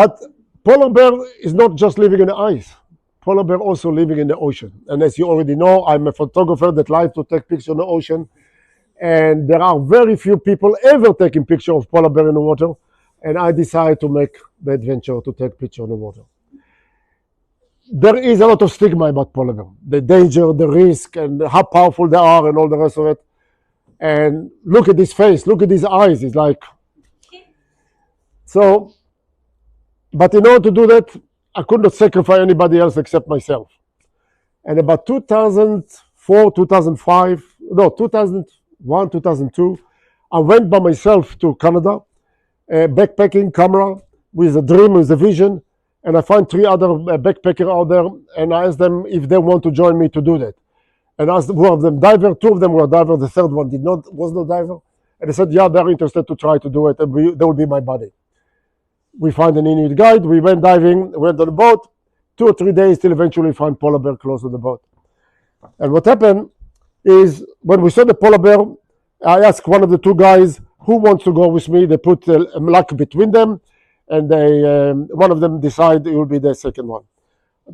But polar bear is not just living in the ice. Polar bear also living in the ocean. And as you already know, I'm a photographer that likes to take pictures in the ocean. And there are very few people ever taking pictures of polar bear in the water. And I decided to make the adventure to take pictures in the water. There is a lot of stigma about polar bear. The danger, the risk, and how powerful they are and all the rest of it. And look at his face, look at his eyes. It's like... So, but in order to do that, I could not sacrifice anybody else except myself. And about 2004, 2005, no, 2001, 2002, I went by myself to Canada, backpacking camera with a dream, with a vision, and I found 3 other backpackers out there, and I asked them if they want to join me to do that. And I asked one of them diver, 2 of them were diver, the third one was no diver. And they said, yeah, they're interested to try to do it, and they will be my buddy. We find an Inuit guide, we went diving, went on the boat, 2 or 3 days till eventually find polar bear close to the boat. And what happened is, when we saw the polar bear, I asked one of the 2 guys who wants to go with me. They put a luck between them, and one of them decided it will be the second one.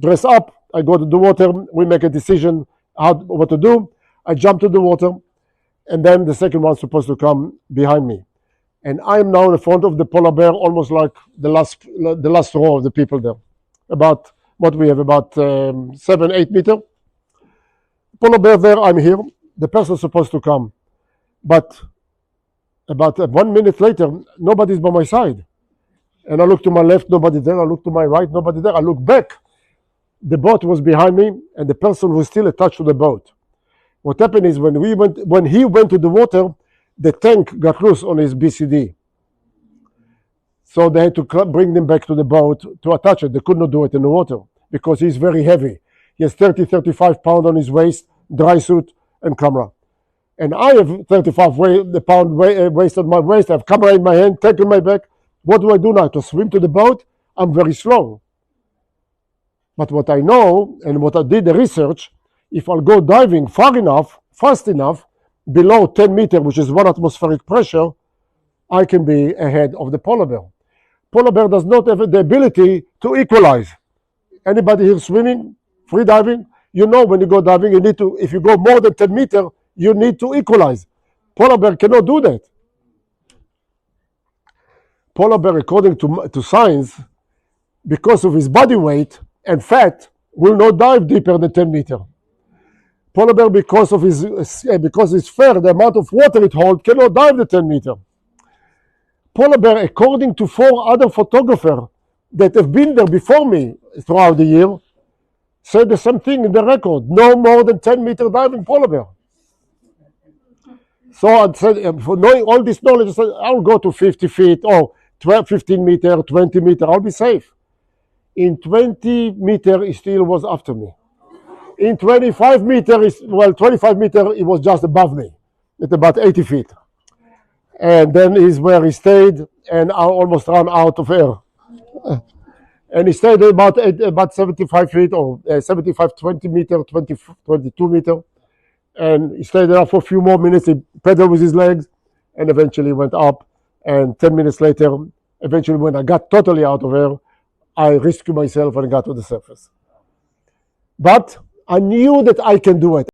Dress up, I go to the water, we make a decision what to do. I jump to the water, and then the second one's supposed to come behind me. And I am now in the front of the polar bear, almost like the last row of the people there. About what we have, about 7-8 meters. Polar bear there, I'm here. The person is supposed to come. But about 1 minute later, nobody's by my side. And I look to my left, nobody there. I look to my right, nobody there. I look back. The boat was behind me, and the person was still attached to the boat. What happened is when he went to the water, the tank got loose on his BCD. So they had to bring him back to the boat to attach it. They could not do it in the water because he's very heavy. He has 35 pounds on his waist, dry suit, and camera. And I have 35 pound waist on my waist. I have camera in my hand, tank on my back. What do I do now? To swim to the boat? I'm very slow. But what I know, and what I did the research, if I'll go diving far enough, fast enough, below 10 meters, which is 1 atmospheric pressure, I can be ahead of the polar bear. Polar bear does not have the ability to equalize. Anybody here swimming, free diving? You know when you go diving, you need to, if you go more than 10 meters, you need to equalize. Polar bear cannot do that. Polar bear, according to science, because of his body weight and fat, will not dive deeper than 10 meters. Polar bear, because of his fur, the amount of water it holds, cannot dive the 10 meters. Polar bear, according to 4 other photographers that have been there before me throughout the year, said the same thing in the record: no more than 10 meter diving polar bear. So I said, for knowing all this knowledge, I said, I'll go to 50 feet or 15 meters, 20 meters, I'll be safe. In 20 meters, he still was after me. In 25 meters, it was just above me, at about 80 feet. And then is where he stayed, and I almost ran out of air. And he stayed about 75 feet, or 20 meters, 22 meters. And he stayed there for a few more minutes. He pedaled with his legs, and eventually went up. And 10 minutes later, eventually when I got totally out of air, I rescued myself and got to the surface. But I knew that I can do it.